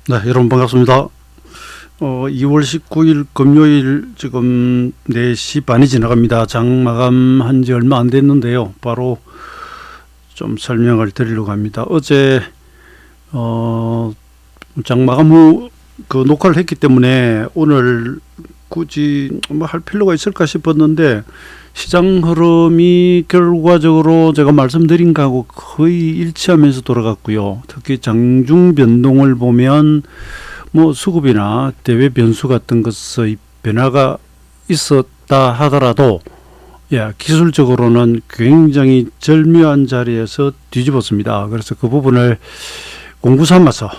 네, 여러분 반갑습니다. 2월 19일 금요일 지금 4시 반이 지나갑니다. 장 마감한 지 얼마 안 됐는데요. 바로 좀 설명을 드리려고 합니다. 어제 장 마감 후 그 녹화를 했기 때문에 오늘 굳이 뭐 할 필요가 있을까 싶었는데 시장 흐름이 결과적으로 제가 말씀드린 거하고 거의 일치하면서 돌아갔고요. 특히 장중 변동을 보면 뭐 수급이나 대외 변수 같은 것의 변화가 있었다 하더라도 기술적으로는 굉장히 절묘한 자리에서 뒤집었습니다. 그래서 그 부분을 공부 삼아서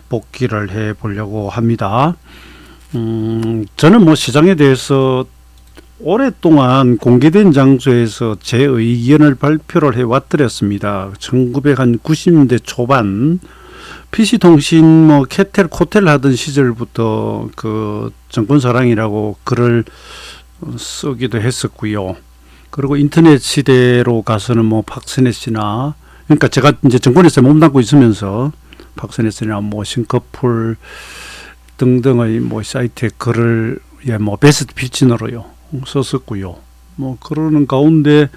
복기를 해 보려고 합니다. 저는 뭐 시장에 대해서 오랫동안 공개된 장소에서 제 의견을 발표를 해 왔더랬습니다. 1990년대 초반 PC통신 뭐 캐텔 코텔 하던 시절부터 그 정권사랑이라고 글을 쓰기도 했었고요. 그리고 인터넷 시대로 가서는 뭐 박스넷이나, 그러니까 제가 이제 정권에서 몸담고 있으면서 박스넷이나 뭐 싱커풀 등등의 뭐 사이트에 글을 뭐 베스트 피치너로요 썼었고요. 뭐 그러는 가운데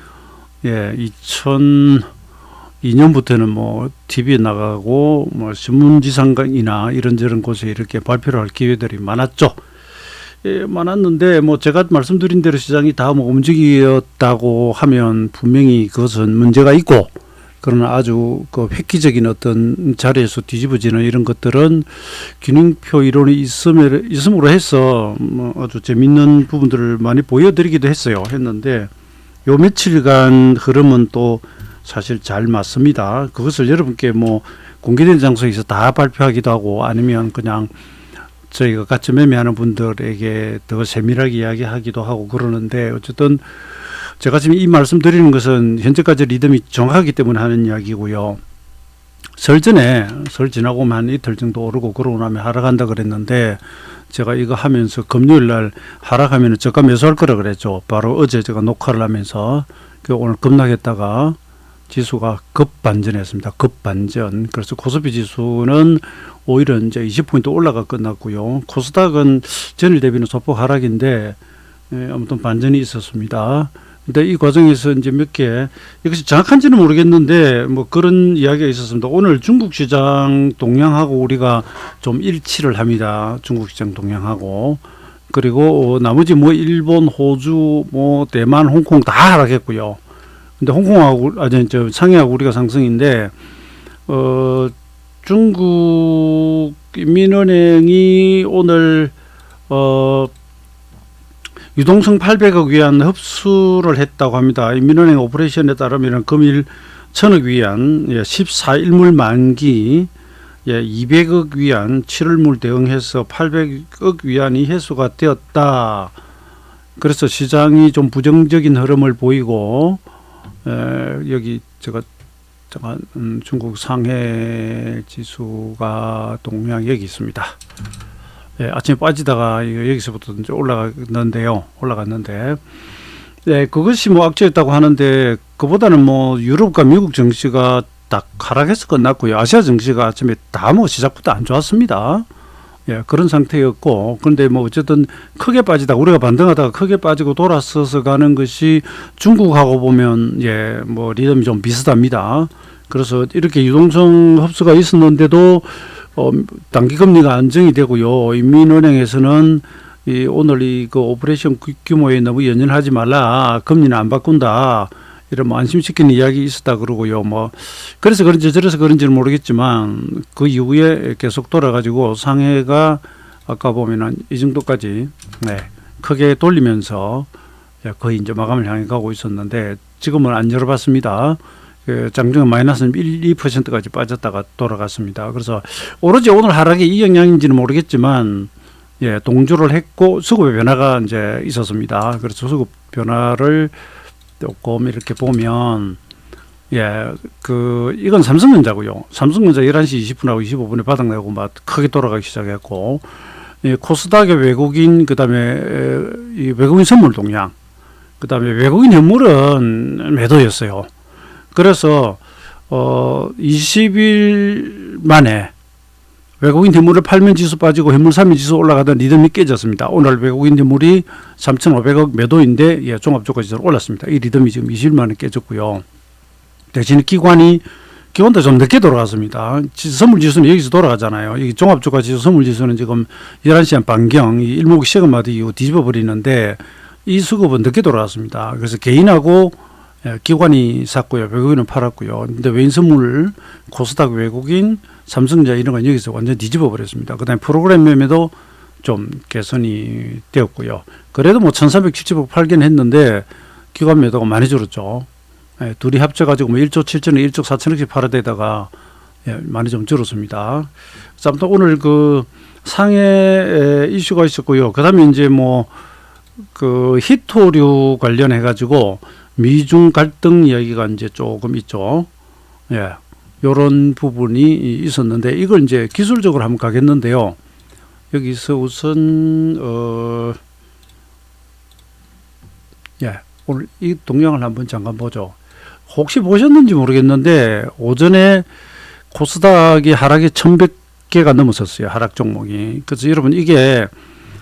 2002년부터는 뭐 TV에 나가고 뭐 신문지상이나 이런저런 곳에 이렇게 발표를 할 기회들이 많았죠. 많았는데 뭐 제가 말씀드린 대로 시장이 다 뭐 움직였다고 하면 분명히 그것은 문제가 있고, 그러나 아주 그 획기적인 어떤 자리에서 뒤집어지는 이런 것들은 균형표 이론이 있음으로 해서 뭐 아주 재밌는 부분들을 많이 보여드리기도 했는데 요 며칠간 흐름은 또 사실 잘 맞습니다. 그것을 여러분께 뭐 공개된 장소에서 다 발표하기도 하고, 아니면 그냥 저희가 같이 매매하는 분들에게 더 세밀하게 이야기하기도 하고 그러는데, 어쨌든 제가 지금 이 말씀 드리는 것은 현재까지 리듬이 정확하기 때문에 하는 이야기고요. 설 지나고 한 이틀 정도 오르고 그러고 나면 하락한다 그랬는데, 제가 이거 하면서 금요일 날 하락하면 저가 매수할 거라 그랬죠. 바로 어제 제가 녹화를 하면서 오늘 급락했다가 지수가 급반전했습니다. 급반전. 그래서 코스피 지수는 오히려 이제 20포인트 올라가 끝났고요. 코스닥은 전일 대비는 소폭 하락인데 아무튼 반전이 있었습니다. 근데 이 과정에서 이제 몇 개, 이것이 정확한지는 모르겠는데 뭐 그런 이야기가 있었습니다. 오늘 중국 시장 동향하고 우리가 좀 일치를 합니다. 중국 시장 동향하고. 그리고 나머지 뭐 일본, 호주, 뭐 대만, 홍콩 다 하락했고요. 근데 홍콩하고 상해하고 우리가 상승인데 중국 민은행이 오늘 유동성 800억 위안 흡수를 했다고 합니다. 민은행 오퍼레이션에 따르면 금일 1000억 위안 14일물 만기 200억 위안 7월물 대응해서 800억 위안이 회수가 되었다. 그래서 시장이 좀 부정적인 흐름을 보이고, 여기 제가 중국 상해 지수가 동향 여기 있습니다. 아침에 빠지다가 여기서부터 이제 올라갔는데, 그것이 뭐 악재였다고 하는데, 그보다는 뭐 유럽과 미국 증시가 딱 하락해서 끝났고요. 아시아 증시가 아침에 다 뭐 시작부터 안 좋았습니다. 그런 상태였고, 그런데 뭐 어쨌든 크게 빠지다, 우리가 반등하다가 크게 빠지고 돌아서서 가는 것이 중국하고 보면 뭐 리듬이 좀 비슷합니다. 그래서 이렇게 유동성 흡수가 있었는데도 단기금리가 안정이 되고요. 인민은행에서는 오늘 그 오퍼레이션 규모에 너무 연연하지 말라, 금리는 안 바꾼다, 이런 뭐 안심시키는 이야기 있었다 그러고요. 뭐 그래서 그런지 저래서 그런지는 모르겠지만 그 이후에 계속 돌아가지고 상해가 아까 보면은 이 정도까지 크게 돌리면서 거의 이제 마감을 향해 가고 있었는데, 지금은 안 열어봤습니다. 장중에 마이너스 1, 2%까지 빠졌다가 돌아갔습니다. 그래서 오로지 오늘 하락이 이 영향인지는 모르겠지만 동조를 했고 수급의 변화가 이제 있었습니다. 그래서 수급 변화를 조금 이렇게 보면 이건 삼성전자고요. 삼성전자 11시 20분하고 25분에 바닥나고 막 크게 돌아가기 시작했고, 코스닥의 외국인, 그다음에 이 외국인 선물 동향, 그다음에 외국인 현물은 매도였어요. 그래서 20일 만에 외국인 대물을 팔면 지수 빠지고 해물 사면 지수 올라가던 리듬이 깨졌습니다. 오늘 외국인 대물이 3,500억 매도인데 예, 종합주가지수 올랐습니다. 이 리듬이 지금 20일 만에 깨졌고요. 대신에 기관도 좀 늦게 돌아갔습니다. 선물지수는 여기서 돌아가잖아요. 여기 종합주가지수 선물지수는 지금 11시간 반경 이 일목 시간마다 이후 뒤집어 버리는데 이 수급은 늦게 돌아갔습니다. 그래서 개인하고 기관이 샀고요. 외국인은 팔았고요. 근데 외인 선물, 코스닥 외국인, 삼성전자 이런 건 여기서 완전 뒤집어 버렸습니다. 그다음에 프로그램 매매도 좀 개선이 되었고요. 그래도 뭐 1,370억 팔긴 했는데 기관 매도가 많이 줄었죠. 예, 둘이 합쳐가지고 뭐 1조 7천억, 1조 4천억씩 팔아대다가 예, 많이 좀 줄었습니다. 그래서 아무튼 오늘 그 상해 이슈가 있었고요. 그다음에 이제 뭐 그 히토류 관련해 가지고 미중 갈등 이야기가 이제 조금 있죠. 예, 요런 부분이 있었는데 이걸 이제 기술적으로 한번 가겠는데요. 여기서 우선 예, 오늘 이 동영을 한번 잠깐 보죠. 혹시 보셨는지 모르겠는데 오전에 코스닥이 하락이 1,100개가 넘었었어요. 하락 종목이. 그래서 여러분 이게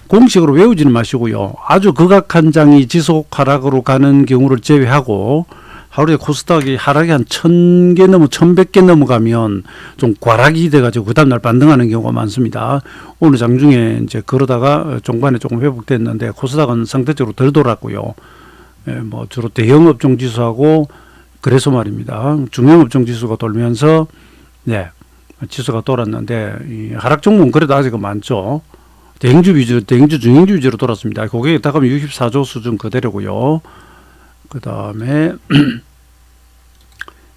공식으로 외우지는 마시고요. 아주 극악한 장이 지속 하락으로 가는 경우를 제외하고 하루에 코스닥이 하락이 한 1,000개 넘어 1,100개 넘어가면 좀 과락이 돼가지고 그 다음날 반등하는 경우가 많습니다. 오늘 장중에 이제 그러다가 종반에 조금 회복됐는데 코스닥은 상대적으로 덜 돌았고요. 예, 뭐 주로 대형업종 지수하고 그래서 말입니다. 중형업종 지수가 돌면서 네, 지수가 돌았는데 이 하락 종목은 그래도 아직은 많죠. 대형주 위주, 대형주 중형주 위주로 돌았습니다. 고객에 따가면 64조 수준 그대로고요. 그 다음에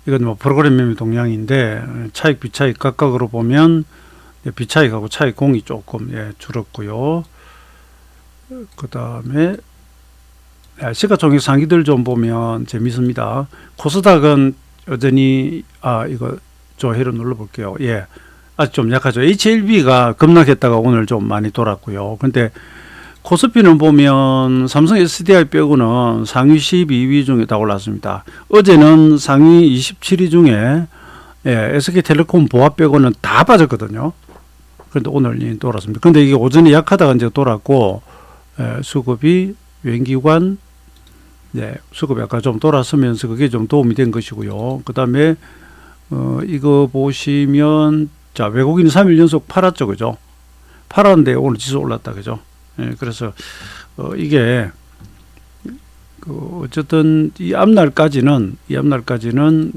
이건 뭐 프로그램 매매 동향인데 차익 비차익 각각으로 보면 비차익하고 차익 공이 조금 예, 줄었고요. 그 다음에 시가총액 상위들 좀 보면 재밌습니다. 코스닥은 여전히 이거 조회로 눌러볼게요. 예, 아주 좀 약하죠. HLB가 급락했다가 오늘 좀 많이 돌았고요. 근데 코스피는 보면 삼성 SDI 빼고는 상위 12위 중에 다 올랐습니다. 어제는 상위 27위 중에 예, SK텔레콤 보아 빼고는 다 빠졌거든요. 그런데 오늘 돌았습니다. 근데 이게 오전에 약하다가 이제 돌았고 수급이 외인기관 수급이 아까 좀 돌아서면서 그게 좀 도움이 된 것이고요. 그 다음에 이거 보시면 자, 외국인 3일 연속 팔았죠, 그죠? 팔았는데 오늘 지수 올랐다, 그죠? 예, 그래서 이게 어쨌든 이 앞날까지는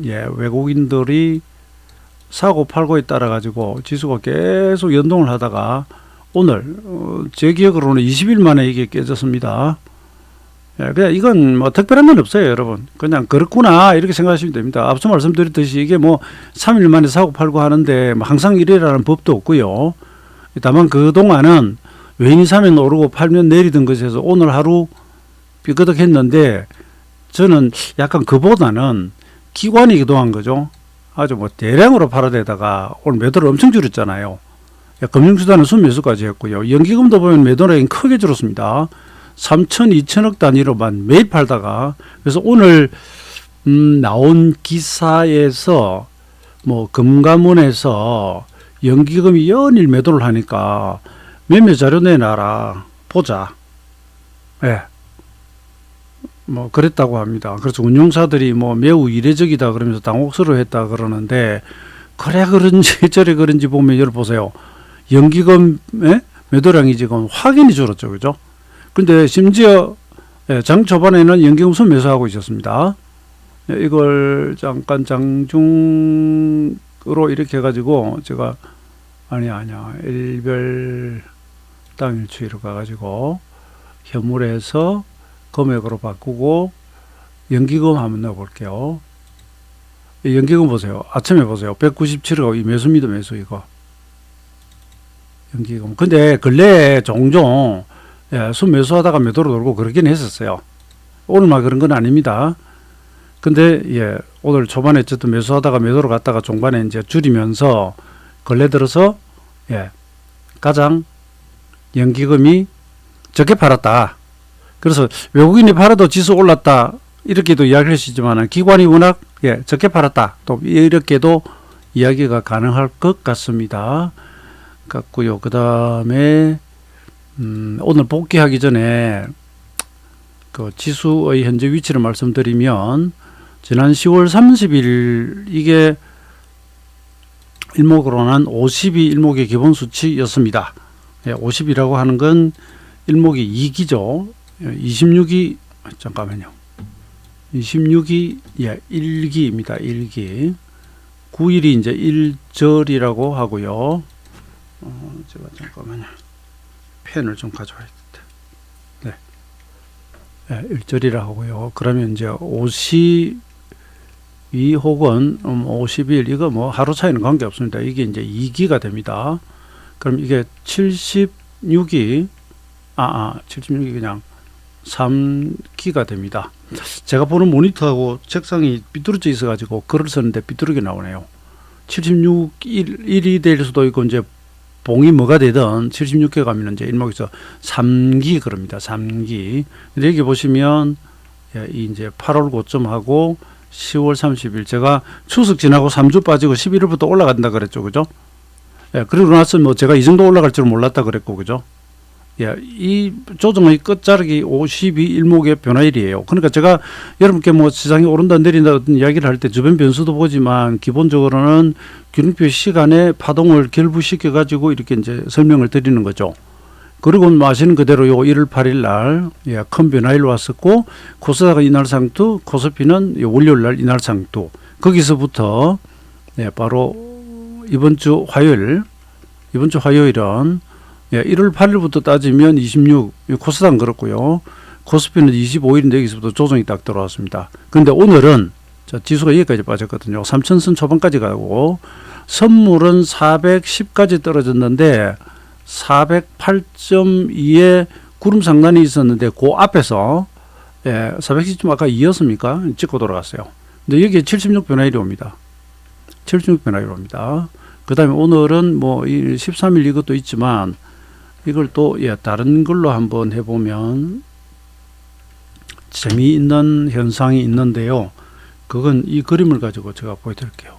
예, 외국인들이 사고 팔고에 따라 가지고 지수가 계속 연동을 하다가 오늘 제 기억으로는 20일 만에 이게 깨졌습니다. 예, 그냥 이건 뭐 특별한 건 없어요, 여러분. 그냥 그렇구나 이렇게 생각하시면 됩니다. 앞서 말씀드렸듯이 이게 뭐 3일 만에 사고 팔고 하는데 뭐 항상 이래라는 법도 없고요. 다만 그 동안은 외인이 사면 오르고 팔면 내리던 것에서 오늘 하루 삐그덕했는데 저는 약간 그보다는 기관이 기도한 거죠. 아주 뭐 대량으로 팔아대다가 오늘 매도를 엄청 줄였잖아요. 금융수단은 순매수까지 했고요. 연기금도 보면 매도량이 크게 줄었습니다. 3천, 2천억 단위로만 매일 팔다가 그래서 오늘 나온 기사에서 뭐 금감원에서 연기금이 연일 매도를 하니까 매매 자료 내놔라 보자. 예. 뭐 그랬다고 합니다. 그래서 운용사들이 뭐 매우 이례적이다 그러면서 당혹스러워했다 그러는데 그래 그런지 저래 그런지 보면 여러분 보세요. 연기금 매도량이 지금 확연히 줄었죠, 그죠? 근데 심지어 장 초반에는 연기금 순매수하고 있었습니다. 이걸 잠깐 장중으로 이렇게 해가지고 제가 아니야 일별 당일 추이로 가가지고 현물에서 금액으로 바꾸고 연기금 한번 넣어볼게요. 연기금 보세요. 아침에 보세요. 197억 이 매수입니다. 매수 이거 연기금. 근데 근래에 종종 순매수하다가 매도로 돌고 그러긴 했었어요. 오늘만 그런 건 아닙니다. 근데 예, 오늘 초반에 어쨌든 매수하다가 매도로 갔다가 종반에 이제 줄이면서 근래 들어서 예, 가장 연기금이 적게 팔았다. 그래서 외국인이 팔아도 지수 올랐다. 이렇게도 이야기할 수 있지만 기관이 워낙 예, 적게 팔았다. 또 이렇게도 이야기가 가능할 것 같습니다. 같고요. 그 다음에 오늘 복귀하기 전에 그 지수의 현재 위치를 말씀드리면 지난 10월 30일 이게 일목으로는 50이 일목의 기본 수치였습니다. 50이라고 하는 건 일목이 2기죠. 26이 잠깐만요. 26이 1기입니다. 1기. 9일이 이제 1절이라고 하고요. 제가 잠깐만요. 펜을 좀 가져와야겠다. 네. 1절이라 하고요. 그러면 이제 52 혹은 51 이거 뭐 하루 차이는 관계 없습니다. 이게 이제 2기가 됩니다. 그럼 이게 76이 76이 그냥 3기가 됩니다. 제가 보는 모니터하고 책상이 삐뚤어져 있어 가지고 글을 쓰는데 삐뚤게 나오네요. 76일이 될 수도 있고 이제 봉이 뭐가 되든 76개 가면 이제 일목에서 3기 그럽니다. 3기. 근데 여기 보시면 이제 8월 고점하고 10월 30일 제가 추석 지나고 3주 빠지고 11월부터 올라간다 그랬죠. 그죠? 그리고 나서 뭐 제가 이 정도 올라갈 줄 몰랐다 그랬고 그죠? 이 조정의 끝자락이 52 일목의 변화일이에요. 그러니까 제가 여러분께 뭐 시장이 오른다 내린다 어떤 이야기를 할 때 주변 변수도 보지만 기본적으로는 균형표 시간에 파동을 결부시켜 가지고 이렇게 이제 설명을 드리는 거죠. 그리고 마시는 그대로 요 1월 8일 날 큰 변화일 왔었고 코스닥은 이날 상투, 코스피는 월요일 날 이날 상투. 거기서부터 바로 이번 주 화요일은 1월 8일부터 따지면 26, 코스닥은 그렇고요. 코스피는 25일인데 여기서부터 조정이 딱 들어왔습니다. 그런데 오늘은 지수가 여기까지 빠졌거든요. 3,000선 초반까지 가고 선물은 410까지 떨어졌는데 408.2에 구름 상단이 있었는데 그 앞에서 410점 아까 2였습니까? 찍고 돌아갔어요. 근데 여기에 76 변화일이 옵니다. 76 변화일이 옵니다. 그 다음에 오늘은 뭐 13일 이것도 있지만 이걸 또 다른 걸로 한번 해보면 재미있는 현상이 있는데요. 그건 이 그림을 가지고 제가 보여드릴게요.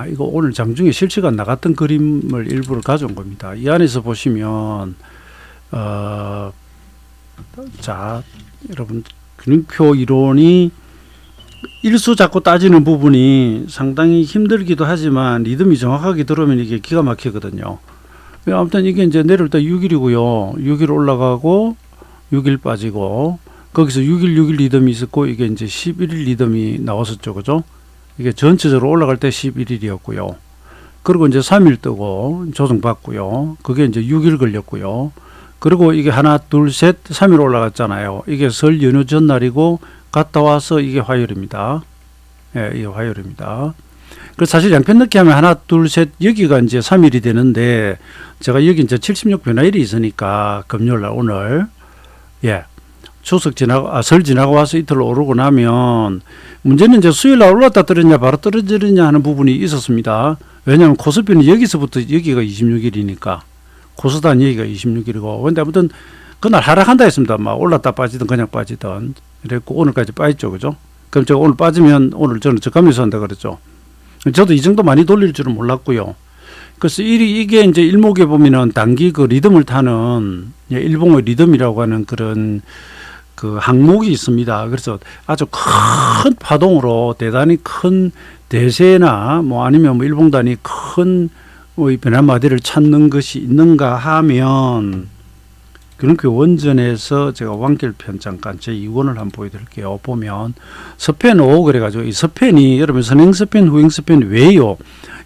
이거 오늘 장중에 실시가 나갔던 그림을 일부러 가져온 겁니다. 이 안에서 보시면 자 여러분 균형표 이론이 일수 잡고 따지는 부분이 상당히 힘들기도 하지만 리듬이 정확하게 들어오면 이게 기가 막히거든요. 아무튼 이게 이제 내려올 때 6일이고요. 6일 올라가고 6일 빠지고 거기서 6일 리듬이 있었고 이게 이제 11일 리듬이 나왔었죠. 그죠? 이게 전체적으로 올라갈 때 11일이었고요. 그리고 이제 3일 뜨고 조정받고요. 그게 이제 6일 걸렸고요. 그리고 이게 하나, 둘, 셋, 3일 올라갔잖아요. 이게 설 연휴 전날이고 갔다 와서 이게 화요일입니다. 이게 화요일입니다. 그래서 사실 양편 넣기 하면 하나, 둘, 셋, 여기가 이제 3일이 되는데 제가 여기 이제 76 변화일이 있으니까 금요일 날 오늘 추석 지나고 설 지나고 와서 이틀 오르고 나면 문제는 이제 수요일 날 올랐다 떨어지냐 바로 떨어지느냐 하는 부분이 있었습니다. 왜냐하면 코스피는 여기서부터 여기가 26일이니까 코스닥은 여기가 26일이고 근데 아무튼 그날 하락한다 했습니다. 막 올랐다 빠지든 그냥 빠지든 그랬고 오늘까지 빠졌죠. 그죠? 그럼 제가 오늘 빠지면 오늘 저는 저가면서 한다 그랬죠. 저도 이 정도 많이 돌릴 줄은 몰랐고요. 그래서 이게 이제 일목에 보면은 단기 그 리듬을 타는 일봉의 리듬이라고 하는 그런 그 항목이 있습니다. 그래서 아주 큰 파동으로 대단히 큰 대세나 뭐 아니면 뭐 일봉단이 큰 변화마디를 찾는 것이 있는가 하면 그러니까 원전에서 제가 완결편 잠깐 제 2원을 한번 보여드릴게요. 보면 서펜 5 그래가지고 이 서펜이 여러분 선행서펜 후행서펜 왜요?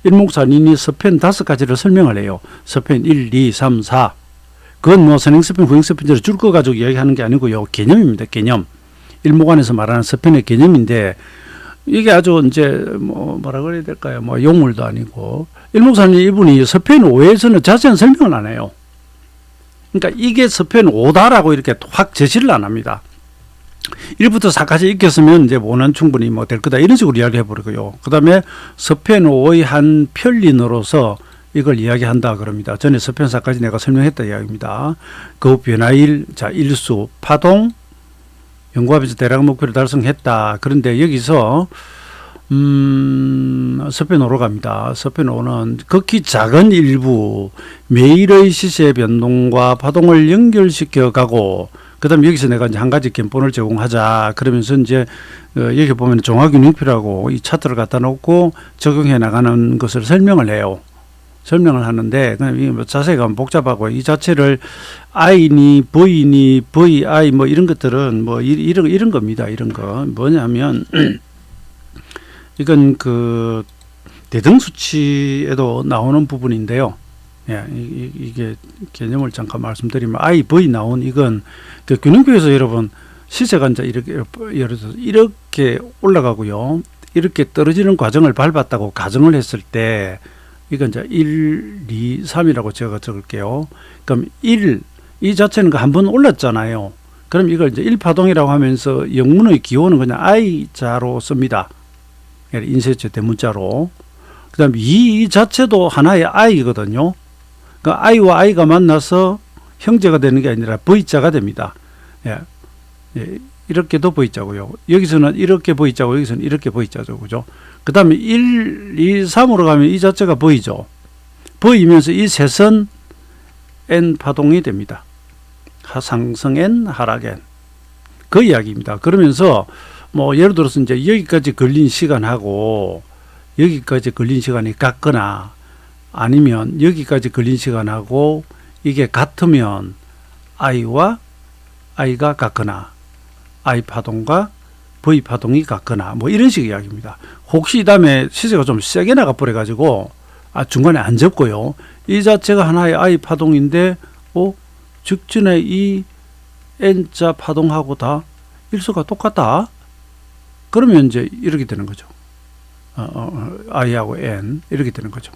일목산인이 서펜 5가지를 설명을 해요. 서펜 1, 2, 3, 4 그건 뭐 선행서펜 후행서펜으로 줄 거 가지고 이야기하는 게 아니고요. 개념입니다. 개념. 일목안에서 말하는 서펜의 개념인데 이게 아주 이제 뭐라 그래야 될까요? 뭐 용물도 아니고 일목산인 이분이 서펜 5에서는 자세한 설명을 안 해요. 그러니까 이게 서펜 5다라고 이렇게 확 제시를 안 합니다. 1부터 4까지 익혔으면 이제 뭐는 충분히 뭐 될 거다 이런 식으로 이야기해 버리고요. 그 다음에 서펜 5의 한 편린으로서 이걸 이야기한다 그럽니다. 전에 서펜 4까지 내가 설명했다 이야기입니다. 그 변화일, 자 일수, 파동, 연구합에서 대략 목표를 달성했다. 그런데 여기서 서펜5로 갑니다. 서펜5는 극히 작은 일부 매일의 시세 변동과 파동을 연결시켜 가고, 그 다음에 여기서 내가 이제 한 가지 견본을 제공하자. 그러면서 이제, 여기 보면 종합균형표라고 이 차트를 갖다 놓고 적용해 나가는 것을 설명을 해요. 설명을 하는데, 그냥 이게 뭐 자세가 복잡하고, 이 자체를 I니, V니, VI 뭐 이런 것들은 뭐 이런 겁니다. 이런 거. 뭐냐면, 이건 그 대등수치에도 나오는 부분인데요. 예, 이게 개념을 잠깐 말씀드리면 IV 나온 이건 그 균형표에서 여러분 시세가 이제 이렇게 예를 들어서 이렇게 올라가고요. 이렇게 떨어지는 과정을 밟았다고 가정을 했을 때 이건 이제 1, 2, 3이라고 제가 적을게요. 그럼 1, 이 자체는 한 번 올랐잖아요. 그럼 이걸 이제 1파동이라고 하면서 영문의 기호는 그냥 I자로 씁니다. 인쇄체 대문자로. 그 다음에 이 자체도 하나의 I거든요. 그 I와 I가 만나서 형제가 되는 게 아니라 V자가 됩니다. 예. 예. 이렇게도 V자고요. 여기서는 이렇게 V자고 여기서는 이렇게 V자죠. 그죠? 그 다음에 1, 2, 3으로 가면 이 자체가 V죠. V이면서 이 셋은 N 파동이 됩니다. 상승 N, 하락 N. 그 이야기입니다. 그러면서 뭐 예를 들어서 이제 여기까지 걸린 시간하고 여기까지 걸린 시간이 같거나 아니면 여기까지 걸린 시간하고 이게 같으면 I와 I가 같거나 I 파동과 V 파동이 같거나 뭐 이런 식의 이야기입니다. 혹시 이 다음에 시세가 좀 세게 나가 버려 가지고 중간에 안 접고요. 이 자체가 하나의 I 파동인데 직전에 이 N자 파동하고 다 일수가 똑같다. 그러면 이제 이렇게 되는 거죠. I하고 N 이렇게 되는 거죠.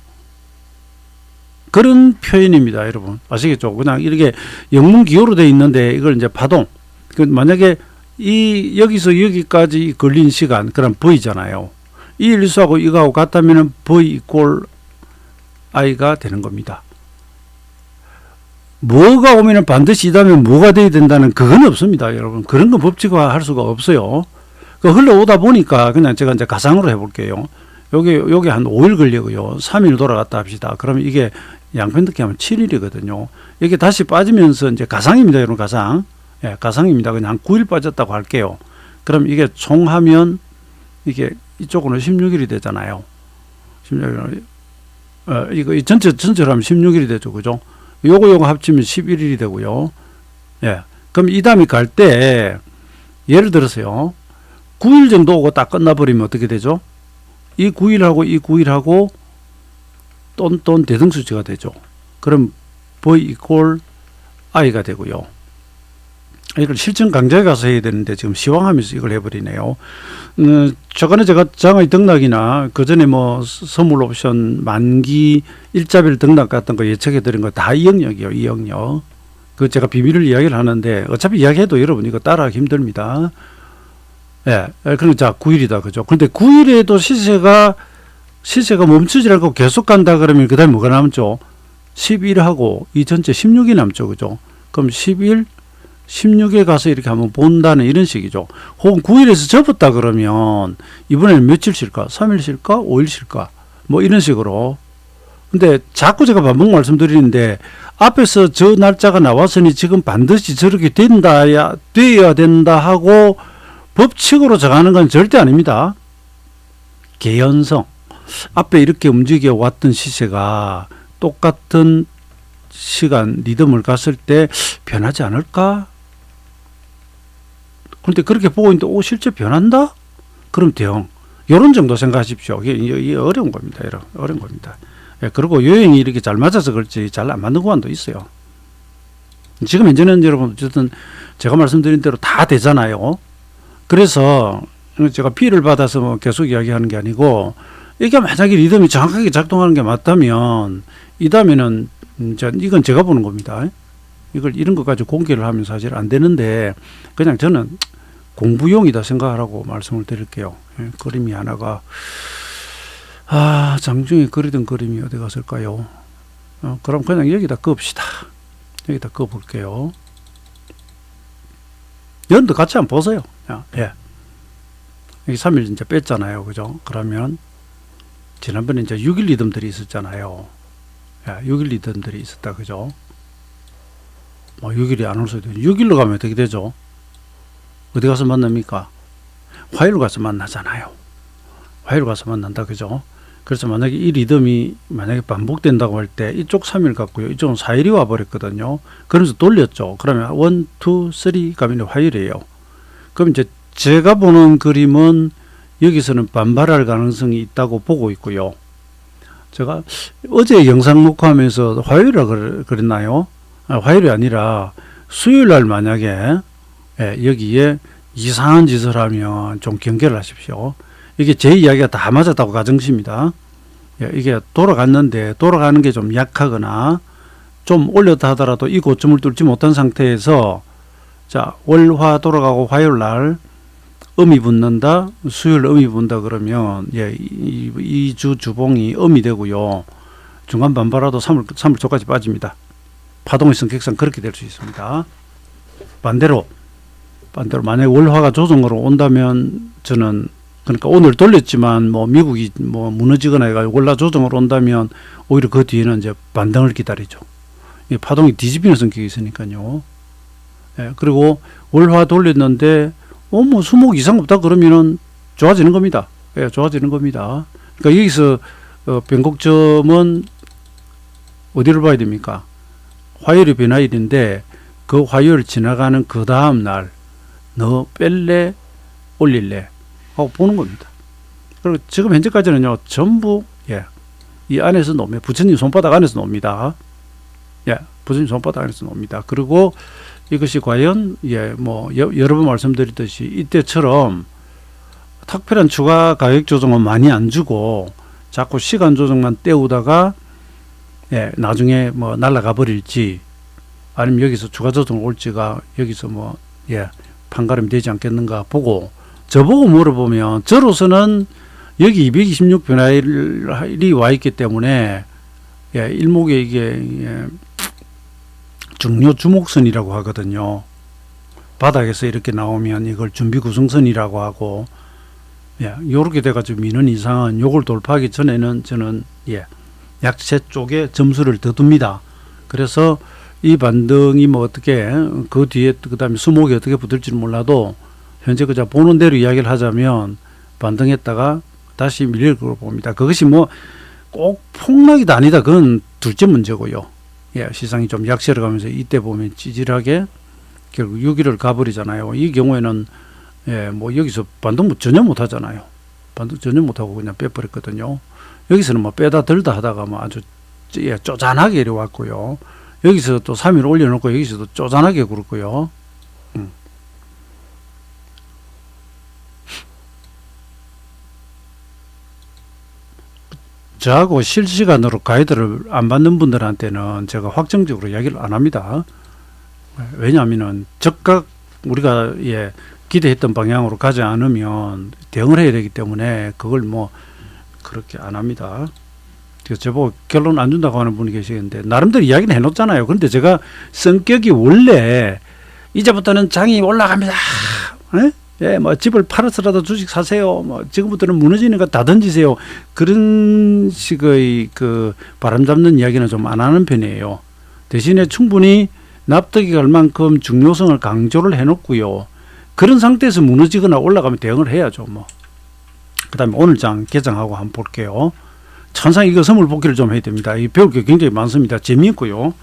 그런 표현입니다, 여러분. 아시겠죠? 그냥 이렇게 영문 기호로 되어 있는데 이걸 이제 파동. 만약에 이 여기서 여기까지 걸린 시간, 그럼 V잖아요. 이 일수하고 이거하고 같다면 V 이꼴 I가 되는 겁니다. 뭐가 오면 반드시 이다면 뭐가 돼야 된다는 그건 없습니다, 여러분. 그런 건 법칙화할 수가 없어요. 흘러오다 보니까 그냥 제가 이제 가상으로 해볼게요. 요게 한 5일 걸리고요. 3일 돌아갔다 합시다. 그러면 이게 양편듣기 하면 7일이거든요. 이게 다시 빠지면서 이제 가상입니다, 여러분. 가상. 예, 가상입니다. 그냥 한 9일 빠졌다고 할게요. 그럼 이게 총하면 이게 이쪽으로 16일이 되잖아요. 16일. 이거 전체로 하면 16일이 되죠. 그죠? 요거 합치면 11일이 되고요. 예. 그럼 이 다음에 갈 때 예를 들어서요. 9일 정도 오고 딱 끝나버리면 어떻게 되죠? 이 9일하고 이 9일하고 똔똔 대등수치가 되죠. 그럼 V 이퀄 I가 되고요. 이걸 실전 강좌에 가서 해야 되는데 지금 시황하면서 이걸 해버리네요. 저번에 제가 장의 등락이나 그 전에 뭐 선물 옵션 만기 일자별 등락 같은 거 예측해 드린 거 다 이 영역이요. 이 영역. 그 제가 비밀을 이야기를 하는데 어차피 이야기해도 여러분 이거 따라하기 힘듭니다. 예, 그럼 자 9일이다, 그죠? 근데 9일에도 시세가 멈추지 않고 계속 간다 그러면 그 다음에 뭐가 남죠? 11하고 이 전체 16이 남죠, 그죠? 그럼 11, 16에 가서 이렇게 한번 본다는 이런 식이죠. 혹은 9일에서 접었다 그러면 이번에는 며칠 쉴까? 3일 쉴까? 5일 쉴까? 뭐 이런 식으로. 근데 자꾸 제가 반복 말씀드리는데 앞에서 저 날짜가 나왔으니 지금 반드시 저렇게 돼야 된다 하고 법칙으로 정하는 건 절대 아닙니다. 개연성. 앞에 이렇게 움직여 왔던 시세가 똑같은 시간 리듬을 갔을 때 변하지 않을까? 그런데 그렇게 보고 있는데 실제 변한다? 그럼 대응. 이런 정도 생각하십시오. 이게 어려운 겁니다. 여러분. 어려운 겁니다. 예, 그리고 요행이 이렇게 잘 맞아서 그렇지 잘 안 맞는 구간도 있어요. 지금 현재는 여러분 어쨌든 제가 말씀드린 대로 다 되잖아요. 그래서 제가 피해를 받아서 뭐 계속 이야기하는 게 아니고 이게 만약에 리듬이 정확하게 작동하는 게 맞다면 이 다음에는 이건 제가 보는 겁니다. 이런 것까지 공개를 하면 사실 안 되는데 그냥 저는 공부용이다 생각하라고 말씀을 드릴게요. 예, 그림이 하나가 장중에 그리던 그림이 어디 갔을까요? 그럼 그냥 여기다 그읍시다. 여기다 그어볼게요. 연도 같이 한번 보세요. 예. 여기 3일 이제 뺐잖아요. 그죠? 그러면 지난번에 이제 6일 리듬들이 있었잖아요. 6일 리듬들이 있었다, 그죠? 뭐 6일이 안 올 수도 있고 6일로 가면 어떻게 되죠? 어디 가서 만납니까? 화요일 가서 만나잖아요. 화요일 가서 만난다, 그죠? 그래서 만약에 이 리듬이 만약에 반복된다고 할 때 이쪽 3일 같고요, 이쪽은 4일이 와버렸거든요. 그러면서 돌렸죠. 그러면 1, 2, 3 가면 화요일이에요. 그럼 이제 제가 보는 그림은 여기서는 반발할 가능성이 있다고 보고 있고요. 제가 어제 영상 녹화하면서 화요일이라 그랬나요? 화요일이 아니라 수요일 날 만약에 여기에 이상한 짓을 하면 좀 경계를 하십시오. 이게 제 이야기가 다 맞았다고 가정십니다. 이게 돌아갔는데 돌아가는 게 좀 약하거나 좀 올렸다 하더라도 이 고점을 뚫지 못한 상태에서 자, 월화 돌아가고 화요일 날 음이 붙는다, 수요일 음이 붙는다 그러면 이 주 주봉이 음이 되고요. 중간 반발하도 3월 초까지 빠집니다. 파동의 성격상 그렇게 될 수 있습니다. 반대로 만약에 월화가 조정으로 온다면 저는 그러니까 오늘 돌렸지만 뭐 미국이 뭐 무너지거나 해가지고 월화 조정으로 온다면 오히려 그 뒤에는 이제 반등을 기다리죠. 이 파동이 뒤집히는 성격이 있으니까요. 그리고 월화 돌렸는데 뭐 수목 이상 없다 그러면은 좋아지는 겁니다. 좋아지는 겁니다. 그러니까 여기서 변곡점은 어디를 봐야 됩니까? 화요일이 변화일인데 그 화요일 지나가는 그 다음 날 너 뺄래 올릴래 하고 보는 겁니다. 그리고 지금 현재까지는요 전부 이 안에서 놉니다. 부처님 손바닥 안에서 놉니다. 부처님 손바닥 안에서 놉니다. 그리고 이것이 과연 뭐 여러 번 말씀드렸듯이 이때처럼 특별한 추가 가격 조정은 많이 안 주고 자꾸 시간 조정만 때우다가 나중에 뭐 날아가 버릴지 아니면 여기서 추가 조정 올지가 여기서 뭐 판가름이 되지 않겠는가 보고 저보고 물어보면 저로서는 여기 226 변화일이 와 있기 때문에 일목에 이게 중요 주목선이라고 하거든요. 바닥에서 이렇게 나오면 이걸 준비 구성선이라고 하고 요렇게 돼가지고 미는 이상은 요걸 돌파하기 전에는 저는 약세 쪽에 점수를 더 둡니다. 그래서 이 반등이 뭐 어떻게 그 뒤에 그 다음에 수목이 어떻게 붙을지는 몰라도 현재 그저 보는 대로 이야기를 하자면 반등했다가 다시 밀릴 거로 봅니다. 그것이 뭐 꼭 폭락이다 아니다 그건 둘째 문제고요. 시장이 좀 약세를 가면서 이때 보면 찌질하게 결국 6일을 가버리잖아요. 이 경우에는 뭐 여기서 반등 전혀 못 하잖아요. 반등 전혀 못 하고 그냥 빼버렸거든요. 여기서는 뭐 빼다 들다 하다가 뭐 아주 쪼잔하게 이래 왔고요. 여기서 또 3일 올려놓고 여기서도 쪼잔하게 굴었고요. 저하고 실시간으로 가이드를 안 받는 분들한테는 제가 확정적으로 이야기를 안 합니다. 왜냐하면 즉각 우리가 기대했던 방향으로 가지 않으면 대응을 해야 되기 때문에 그걸 뭐 그렇게 안 합니다. 저보고 결론 안 준다고 하는 분이 계시는데 나름대로 이야기는 해놓잖아요. 그런데 제가 성격이 원래 이제부터는 장이 올라갑니다. 뭐 집을 팔아서라도 주식 사세요. 뭐 지금부터는 무너지는 거 다 던지세요. 그런 식의 그 바람 잡는 이야기는 좀 안 하는 편이에요. 대신에 충분히 납득이 갈 만큼 중요성을 강조를 해놓고요. 그런 상태에서 무너지거나 올라가면 대응을 해야죠. 뭐. 그 다음에 오늘 장 개장하고 한번 볼게요. 천상 이거 선물 복귀를 좀 해야 됩니다. 이 배울 게 굉장히 많습니다. 재미있고요.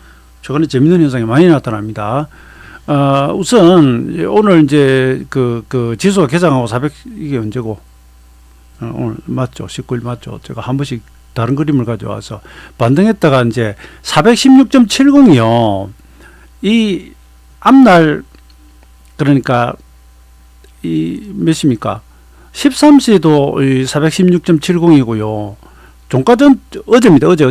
최근에 재밌는 현상이 많이 나타납니다. 우선 오늘 이제 그 지수가 개장하고 400 이게 언제고 오늘 맞죠? 19일 맞죠? 제가 한 번씩 다른 그림을 가져와서 반등했다가 이제 416.70이요. 이 앞날 그러니까 이 몇입니까? 13시도 416.70이고요. 종가전 어제입니다. 어제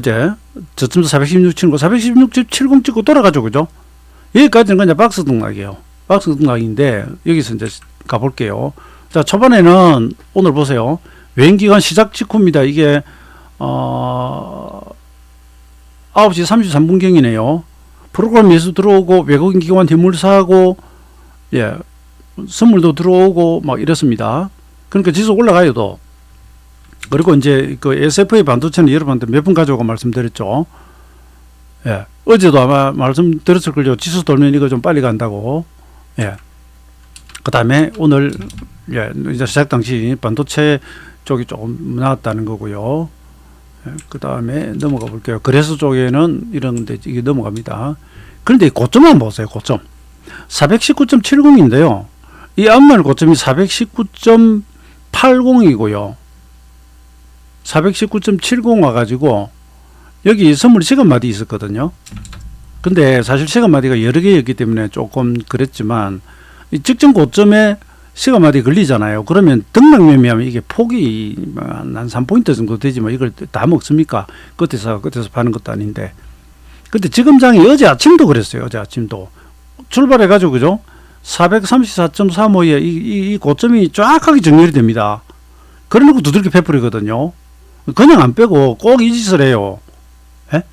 저쯤도 416.70 찍고 돌아가죠. 그죠? 여기까지는 그냥 박스 등락이에요. 박스 등락인데 여기서 이제 가볼게요. 자, 초반에는 오늘 보세요. 외인기관 시작 직후입니다. 이게 9시 33분경이네요. 프로그램 매수 들어오고 외국인 기관 대물 사고 선물도 들어오고 막 이렇습니다. 그러니까 지수 올라가요. 또 그리고 이제 그 SFA 반도체는 여러분한테 몇 번 가져오고 말씀드렸죠. 예. 어제도 아마 말씀드렸을 걸요. 지수 돌면 이거 좀 빨리 간다고. 예. 그 다음에 오늘, 예, 이제 시작 당시 반도체 쪽이 조금 나왔다는 거고요. 예. 그 다음에 넘어가 볼게요. 거래소 쪽에는 이런 데 이게 넘어갑니다. 그런데 고점만 보세요. 고점. 419.70인데요. 이 앞날 고점이 419.80이고요. 419.70 와가지고 여기 선물 시간마디 있었거든요. 근데 사실 시간마디가 여러 개였기 때문에 조금 그랬지만 이 직전 고점에 시간마디 걸리잖아요. 그러면 등락 매매하면 이게 폭이 한 3포인트 정도 되지만 이걸 다 먹습니까? 끝에서 파는 것도 아닌데. 근데 지금 장이 어제 아침도 그랬어요. 어제 아침도 출발해가지고 그죠? 434.35에 이 고점이 정확하게 정렬이 됩니다. 그래놓고 두들겨 패버리거든요. 그냥 안 빼고 꼭 이 짓을 해요. 예?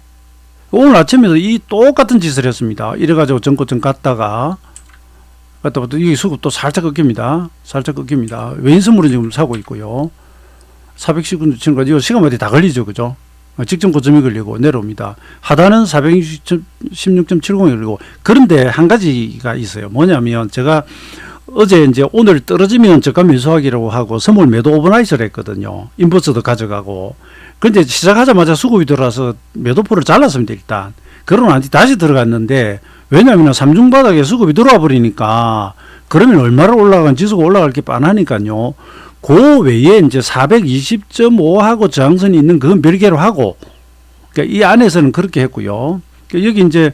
오늘 아침에도 이 똑같은 짓을 했습니다. 이래가지고 전고점 갔다가 이 수급 또 살짝 꺾입니다. 살짝 꺾입니다. 왼손으로 지금 사고 있고요. 419 치는 거죠. 시간마다 다 걸리죠. 그죠? 직전 고점이 걸리고 내려옵니다. 하단은 416.70이 걸리고. 그런데 한 가지가 있어요. 뭐냐면 제가 어제 이제 오늘 떨어지면 저가 매수하기라고 하고 선물 매도 오버나이트를 했거든요. 인버스도 가져가고. 그런데 시작하자마자 수급이 들어와서 매도포를 잘랐습니다. 일단. 그러고 난 뒤 다시 들어갔는데 왜냐하면 삼중바닥에 수급이 들어와 버리니까 그러면 얼마를 올라간 지수가 올라갈 게 뻔하니까요. 그 외에 이제 420.5하고 저항선이 있는 그건 별개로 하고, 그러니까 이 안에서는 그렇게 했고요. 그러니까 여기 이제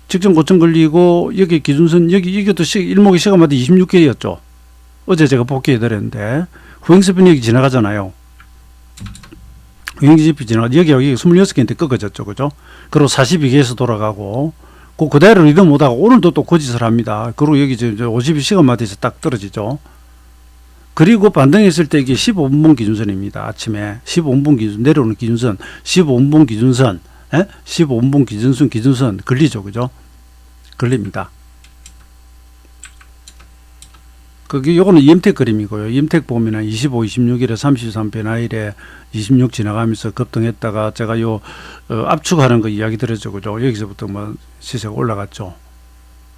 직전 고점 걸리고 여기 기준선 이것도 일목의 시간마다 26개였죠. 어제 제가 복귀해 드렸는데 후행스피는 여기 지나가잖아요. 후행스피 지나가 여기 26개인데 꺾어졌죠, 그죠? 그리고 42개에서 돌아가고 그대로 리듬 못하고 오늘도 또 거짓을 합니다. 그리고 여기 52시간마다에서 딱 떨어지죠. 그리고 반등했을 때 이게 15분봉 기준선입니다. 아침에 15분봉 기준 내려오는 기준선, 15분봉 기준선, 15분봉 기준선 걸리죠, 그죠? 걸립니다. 요거는 EM택 그림이고요. EM택 보면은 25, 26일에 33 변화일에 26 지나가면서 급등했다가 제가 압축하는 거 이야기 드렸죠, 그죠? 여기서부터 뭐 시세가 올라갔죠.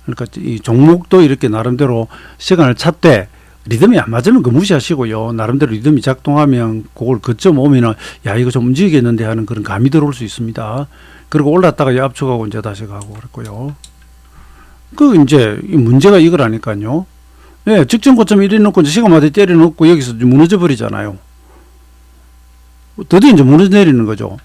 그러니까 이 종목도 이렇게 나름대로 시간을 찼대. 리듬이 안 맞으면 그 무시하시고요. 나름대로 리듬이 작동하면 그걸 그점 오면은 야 이거 좀 움직이겠는데 하는 그런 감이 들어올 수 있습니다. 그리고 올랐다가 압축하고 이제 다시 가고 그랬고요. 이제 이 문제가 이거라니까요. 예, 직전 고점 이래 놓고 이제 시간마다 때려 놓고 여기서 무너져 버리잖아요. 드디어 이제 무너져 내리는 거죠.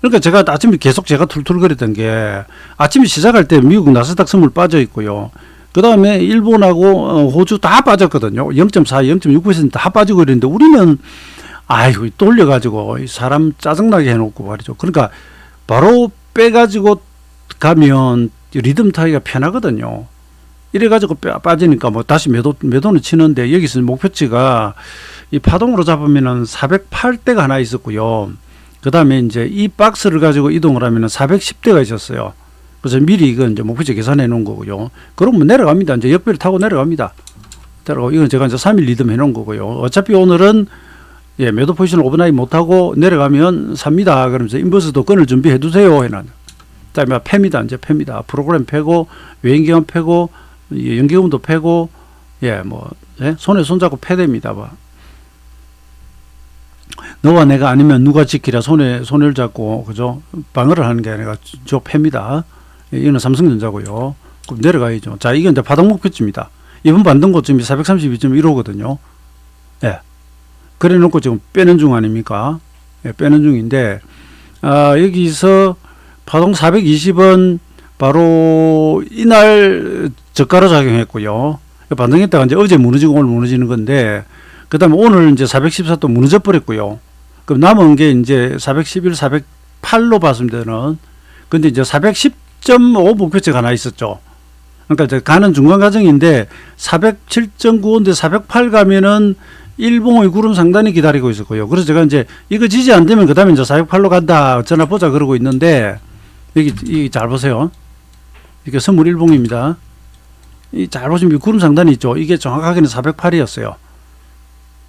그러니까 제가 아침에 계속 제가 툴툴거렸던 게 아침에 시작할 때 미국 나스닥 선물 빠져 있고요. 그 다음에 일본하고 호주 다 빠졌거든요. 0.4, 0.6% 다 빠지고 이랬는데 우리는 아이고 돌려가지고 사람 짜증나게 해놓고 말이죠. 그러니까 바로 빼가지고 가면 리듬 타기가 편하거든요. 이래가지고 빠지니까 뭐 다시 매도는 치는데 여기서 목표치가 이 파동으로 잡으면은 408대가 하나 있었고요. 그 다음에 이제 이 박스를 가지고 이동을 하면은 410대가 있었어요. 그래서 미리 이건 이제 목표치 계산해 놓은 거고요. 그러면 내려갑니다. 이제 역배를 타고 내려갑니다. 이건 제가 이제 3일 리듬 해 놓은 거고요. 어차피 오늘은 예, 매도 포지션 오버나잇 못하고 내려가면 삽니다. 그러면서 인버스도 끊을 준비해 두세요. 해놨. 그다음에 팹니다. 이제 팹니다. 프로그램 패고, 외인경험 패고, 연계금도 패고, 예, 뭐, 예? 손에 손잡고 패됩니다. 봐. 너와 내가 아니면 누가 지키랴 손을 잡고, 그죠? 방어를 하는 게 아니라 저 팹니다. 예, 이거는 삼성전자고요. 그럼 내려가야죠. 자, 이건 이제 바닥 목표치입니다. 이번 반등 고점이 432.15거든요. 예. 그래 놓고 지금 빼는 중 아닙니까? 예, 빼는 중인데, 여기서 파동 420원 바로 이날 저가로 작용했고요. 반등했다가 이제 어제 무너지고 오늘 무너지는 건데, 그 다음에 오늘 이제 414 또 무너져 버렸고요. 그럼 남은 게 이제 411, 408로 봤을 때는, 근데 이제 410.5 목표치가 하나 있었죠. 그러니까 이제 가는 중간 과정인데, 407.95인데 408 가면은 일봉의 구름 상단이 기다리고 있었고요. 그래서 제가 이제 이거 지지 안 되면 그 다음에 이제 408로 간다. 어쩌나 보자 그러고 있는데, 여기 잘 보세요. 이게 선물 일봉입니다. 잘 보시면 구름 상단이 있죠. 이게 정확하게는 408이었어요.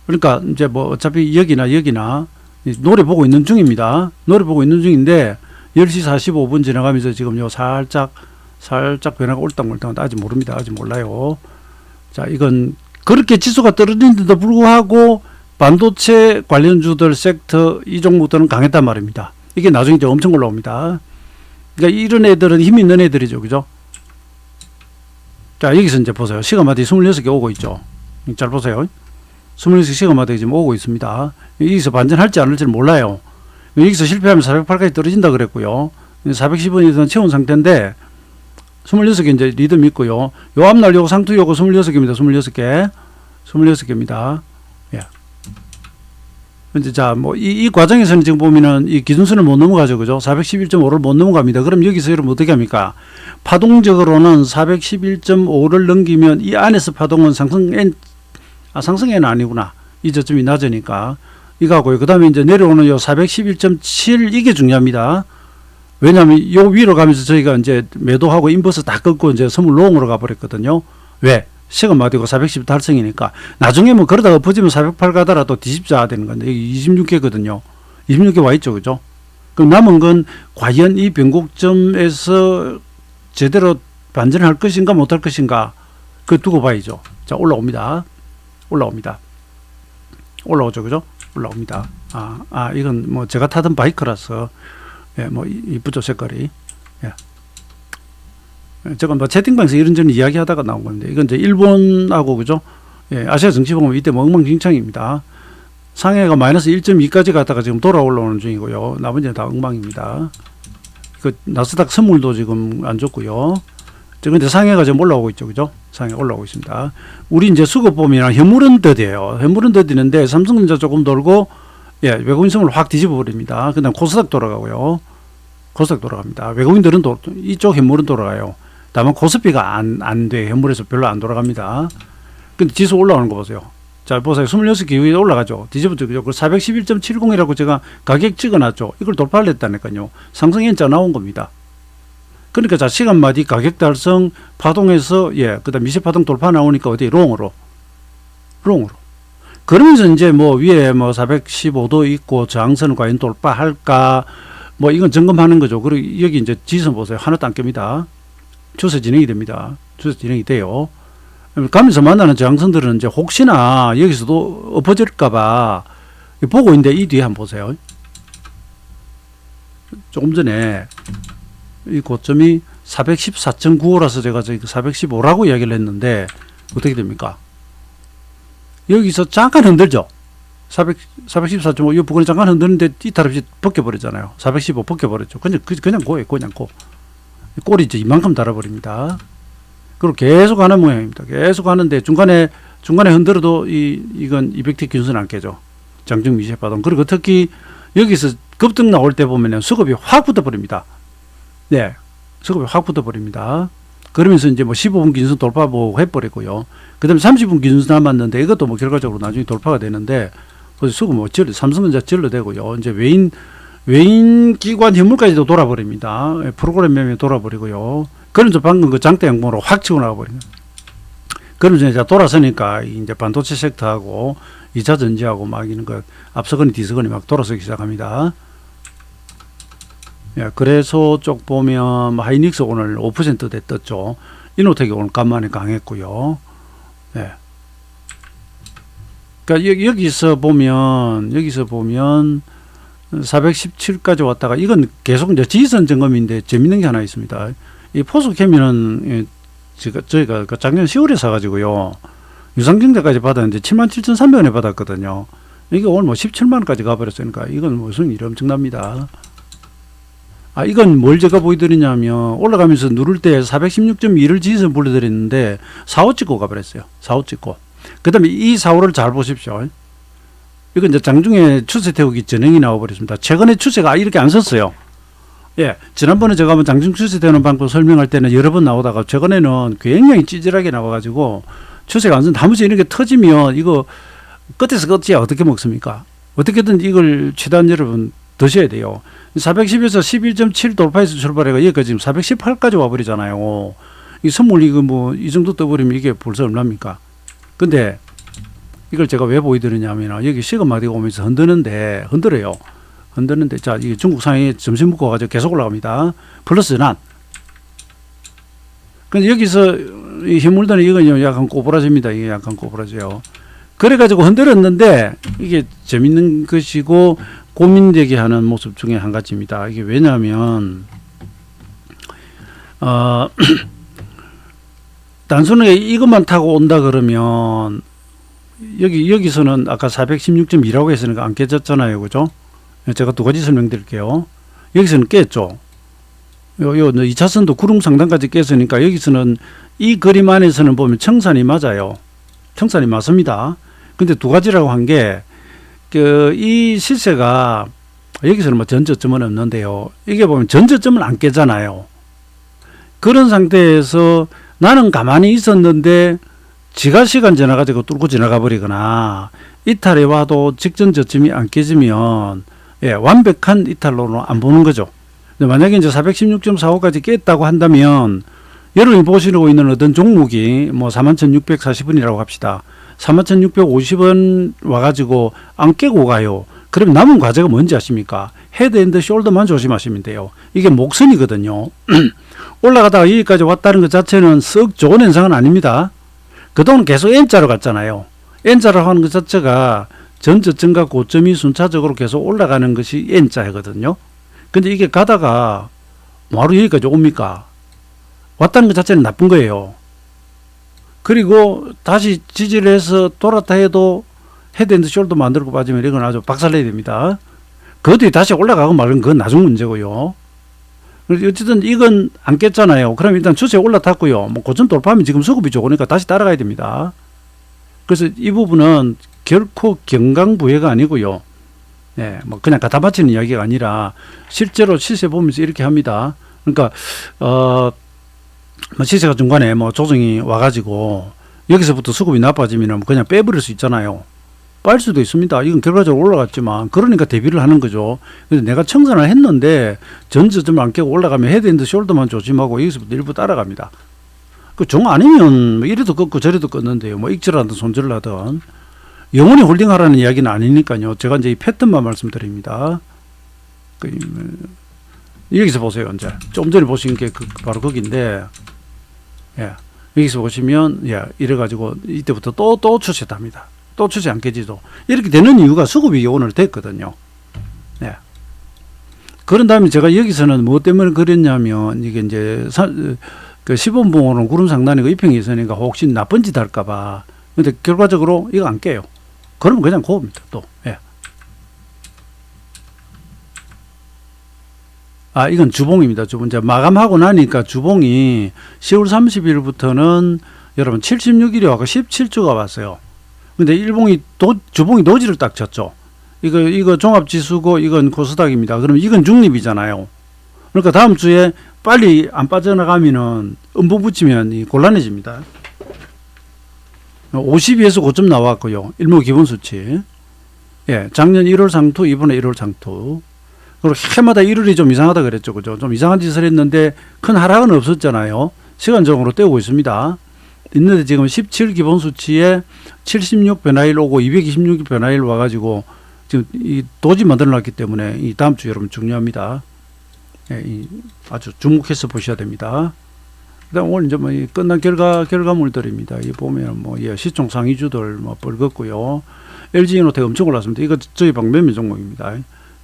그러니까 이제 뭐 어차피 여기나 노래 보고 있는 중입니다. 노래 보고 있는 중인데 10시 45분 지나가면서 지금 요 살짝 변화가 올땅올땅 아직 모릅니다. 아직 몰라요. 자, 이건 그렇게 지수가 떨어지는데도 불구하고 반도체 관련주들 섹터 이 종목들은 강했단 말입니다. 이게 나중에 이제 엄청 올라옵니다. 그러니까 이런 애들은 힘 있는 애들이죠. 그죠? 자, 여기서 이제 보세요. 시간마다 26개 오고 있죠. 잘 보세요. 26시간마다 지금 오고 있습니다. 여기서 반전할지 안 할지는 몰라요. 여기서 실패하면 408까지 떨어진다 그랬고요. 410원이 채운 상태인데 26개 이제 리듬 있고요. 요 앞날 요거 상투 요거 26개입니다. 26개입니다. 예. 이제 자, 뭐 이 과정에서는 지금 보면은 이 기준선을 못 넘어가죠. 그죠? 411.5를 못 넘어갑니다. 그럼 여기서 여러분 어떻게 합니까? 파동적으로는 411.5를 넘기면 이 안에서 파동은 상승에는 아니구나. 이 저점이 낮으니까. 이거하고요. 그 다음에 이제 내려오는 요 411.7 이게 중요합니다. 왜냐하면 요 위로 가면서 저희가 이제 매도하고 인버스 다 끊고 이제 선물 롱으로 가버렸거든요. 왜? 시간마디고 410 달성이니까. 나중에 뭐 그러다가 엎어지면 408 가더라도 뒤집자 되는 건데, 여기 26개거든요. 26개 와 있죠. 그죠? 그럼 남은 건 과연 이 변곡점에서 제대로 반전할 것인가 못할 것인가, 그 두고 봐야죠. 자, 올라옵니다. 올라오죠. 그죠? 올라옵니다. 이건 뭐 제가 타던 바이크라서, 예, 뭐 이쁘죠, 색깔이. 예. 저건 뭐 채팅방에서 이런저런 이야기하다가 나온 건데, 이건 이제 일본하고, 그죠? 예, 아시아 정치 보면 이때 뭐 엉망진창입니다. 상해가 마이너스 1.2까지 갔다가 지금 돌아 올라오는 중이고요. 나머지는 다 엉망입니다. 그 나스닥 선물도 지금 안 좋고요. 근데 상해가 지금 올라오고 있죠. 그죠? 상해 올라오고 있습니다. 우리 이제 수급 보면 현물은 더디예요. 현물은 더디는데 삼성전자 조금 돌고, 예, 외국인성을 확 뒤집어 버립니다. 그다음 코스닥 돌아가고요. 코스닥 돌아갑니다. 외국인들은 이쪽 현물은 돌아가요. 다만 코스피가 안 돼. 현물에서 별로 안 돌아갑니다. 근데 지수 올라오는 거 보세요. 자, 보세요. 26개 위에 올라가죠. 뒤집어져. 그 411.70이라고 제가 가격 찍어놨죠. 이걸 돌파를 했다니까요. 상승 N자 나온 겁니다. 그러니까 자, 시간마디 가격 달성 파동에서, 예, 그 다음 미세 파동 돌파 나오니까 어디 롱으로. 그러면서 이제 뭐 위에 뭐 415도 있고 저항선을 과연 돌파할까, 뭐 이건 점검하는 거죠. 그리고 여기 이제 지선 보세요. 하나도 안 깹니다. 추세 진행이 됩니다. 추세 진행이 돼요. 가면서 만나는 저항선들은 이제 혹시나 여기서도 엎어질까봐 보고 있는데, 이 뒤에 한번 보세요. 조금 전에 이 고점이 414.95라서 제가 저기 415라고 이야기를 했는데 어떻게 됩니까? 여기서 잠깐 흔들죠. 414.5 이 부분이 잠깐 흔드는데 이탈 없이 벗겨버리잖아요. 415 벗겨버렸죠. 그냥 고예요. 그냥 고. 꼬리 이제 이만큼 달아버립니다. 그리고 계속 하는 모양입니다. 계속 하는데 중간에 흔들어도 이건 200T 기준선 안 깨죠. 장중 미세 파동. 그리고 특히 여기서 급등 나올 때 보면은 수급이 확 붙어버립니다. 네, 수급이 확 붙어버립니다. 그러면서 이제 뭐 15분 기준선 돌파 뭐 해버리고요. 그 다음에 30분 기준선 남았는데 이것도 뭐 결과적으로 나중에 돌파가 되는데, 수급 뭐 삼성전자 질러대고요. 이제 외인 기관 현물까지도 돌아버립니다. 프로그램 매매 돌아버리고요. 그러면서 방금 그 장대 양봉으로 확 치고 나가버립니다. 그러면서 이제 돌아서니까 이제 반도체 섹터하고 2차 전지하고 막 이런 거 앞서거니 뒤서거니 막 돌아서기 시작합니다. 예, 그래서 쪽 보면 하이닉스 오늘 5%대 떴죠. 이노텍이 오늘 간만에 강했고요. 예. 그러니까 여기서 보면 417까지 왔다가, 이건 계속 이제 지지선 점검인데 재밌는 게 하나 있습니다. 이 포스케미는 저희가 작년 10월에 사가지고요. 유상증자까지 받았는데 77,300원에 받았거든요. 이게 오늘 뭐 17만원까지 가버렸으니까 이건 무슨 일이 엄청납니다. 이건 뭘 제가 보여드리냐면, 올라가면서 누를 때 416.2를 지지선 불러드렸는데 4호 찍고 가버렸어요. 4호 찍고. 그 다음에 이 4호를 잘 보십시오. 이건 이제 장중에 추세 태우기 전형이 나와버렸습니다. 최근에 추세가 이렇게 안 섰어요. 예, 지난번에 제가 한번 장중 추세 태우는 방법 설명할 때는 여러 번 나오다가 최근에는 굉장히 찌질하게 나와가지고 추세가 안 섰는데, 한 번씩 이렇게 터지면 이거 끝에서 끝이야 어떻게 먹습니까? 어떻게든 이걸 최대한 여러분 드셔야 돼요. 410에서 11.7 돌파해서 출발해가 여기까지 지금 418까지 와버리잖아요. 이 선물 이거 뭐 이 정도 떠버리면 이게 벌써 얼마입니까? 근데 이걸 제가 왜 보여드리냐면 여기 시그마디가 오면서 흔들어요. 흔드는데 자, 이게 중국 상황이 점심 묶어 가지고 계속 올라갑니다. 플러스 난. 근데 여기서 이 힘물더니 이건 약간 꼬부라집니다. 이게 약간 꼬부라져요. 그래가지고 흔들었는데 이게 재밌는 것이고 고민되게 하는 모습 중에 한 가지입니다. 이게 왜냐하면 단순하게 이것만 타고 온다 그러면 여기서는 아까 416.2라고 했으니까 안 깨졌잖아요. 그죠? 제가 두 가지 설명드릴게요. 여기서는 깼죠. 요 2차선도 구름 상단까지 깼으니까 여기서는 이 그림 안에서는 보면 청산이 맞아요. 청산이 맞습니다. 근데 두 가지라고 한 게, 이 시세가 여기서는 뭐 전저점은 없는데요. 이게 보면 전저점은 안 깨잖아요. 그런 상태에서 나는 가만히 있었는데 지가 시간 지나가지고 뚫고 지나가 버리거나 이탈해 와도 직전 저점이 안 깨지면 완벽한 이탈로는 안 보는 거죠. 근데 만약에 이제 416.45까지 깼다고 한다면 여러분이 보시고 있는 어떤 종목이 뭐 41,640원이라고 합시다. 41,650원 와가지고 안 깨고 가요. 그럼 남은 과제가 뭔지 아십니까? 헤드 앤드 숄더만 조심하시면 돼요. 이게 목선이거든요. 올라가다가 여기까지 왔다는 것 자체는 썩 좋은 현상은 아닙니다. 그동안 계속 N자로 갔잖아요. N자로 하는 것 자체가 전저점과 고점이 순차적으로 계속 올라가는 것이 N자거든요. 근데 이게 가다가 바로 여기까지 옵니까? 왔다는 것 자체는 나쁜 거예요. 그리고 다시 지지를 해서 돌았다 해도 헤드앤드 숄더 만들고 빠지면 이건 아주 박살내야 됩니다. 그 뒤에 다시 올라가고 말은 그건 나중 문제고요. 어쨌든 이건 안 깼잖아요. 그럼 일단 추세 올라탔고요. 뭐 고점 돌파하면 지금 수급이 좋으니까 다시 따라가야 됩니다. 그래서 이 부분은 결코 경강부회가 아니고요. 네, 뭐 그냥 갖다 바치는 이야기가 아니라 실제로 시세 보면서 이렇게 합니다. 그러니까 뭐 시세가 중간에 뭐 조정이 와가지고 여기서부터 수급이 나빠지면 그냥 빼버릴 수 있잖아요. 빨 수도 있습니다. 이건 결과적으로 올라갔지만 그러니까 대비를 하는 거죠. 그래서 내가 청산을 했는데 전저점 안 깨고 올라가면 헤드앤드 숄더만 조심하고 여기서부터 일부 따라갑니다. 그 종 아니면 뭐 이래도 꺾고 저래도 꺾는데요. 뭐 익절을 하든 손절을 하든 영원히 홀딩하라는 이야기는 아니니까요. 제가 이제 이 패턴만 말씀드립니다. 여기서 보세요. 이제 좀 전에 보신 게 바로 거기인데, 예, 여기서 보시면 이래가지고 이때부터 또 추세답니다. 또 추세 안 깨지도 이렇게 되는 이유가 수급이 오늘 됐거든요. 네. 그런 다음에 제가 여기서는 뭐 때문에 그랬냐면 이게 이제 그 시범봉으로는 구름 상단이고 이평이 있으니까 혹시 나쁜 짓 할까봐. 근데 결과적으로 이거 안 깨요. 그러면 그냥 고옵니다. 또. 예. 이건 주봉입니다. 주봉. 이제 마감하고 나니까 주봉이 10월 30일부터는 여러분 76일이 와서 17주가 왔어요. 근데 주봉이 노지를 딱 쳤죠. 이거 종합지수고 이건 코스닥입니다. 그러면 이건 중립이잖아요. 그러니까 다음 주에 빨리 안 빠져나가면은 음봉 붙이면 곤란해집니다. 52에서 고점 나왔고요. 일목 기본 수치. 예, 작년 1월 상투, 이번에 1월 상투. 그리고 해마다 1월이 좀 이상하다 그랬죠. 그죠? 좀 이상한 짓을 했는데 큰 하락은 없었잖아요. 시간적으로 떼고 있습니다. 있는데 지금 17 기본 수치에 76 변화일 오고 226 변화일 와가지고 지금 이 도지 만들어 놨기 때문에 이 다음 주 여러분 중요합니다. 예, 아주 주목해서 보셔야 됩니다. 그다음 오늘 이제 뭐 끝난 결과물들입니다. 이 보면 뭐 시총 상위주들 뭐 뻘겋고요. LG 이노텍 엄청 올랐습니다. 이거 저희 방 매매 종목입니다.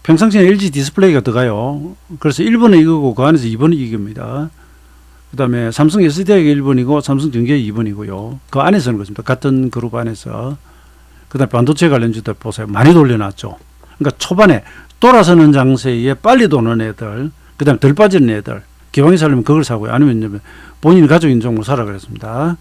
평상시에 LG 디스플레이가 들어가요. 그래서 1번은 이거고 그 안에서 2번이 이겁니다. 그 다음에 삼성 SDI가 1번이고 삼성전기가 2번이고요. 그 안에서는 그렇습니다. 같은 그룹 안에서. 그 다음에 반도체 관련주들 보세요. 많이 돌려놨죠. 그러니까 초반에 돌아서는 장세에 빨리 도는 애들, 그 다음에 덜 빠지는 애들, 기왕에 살려면 그걸 사고요. 아니면 본인이 가지고 있는 종목을 사라 그랬습니다.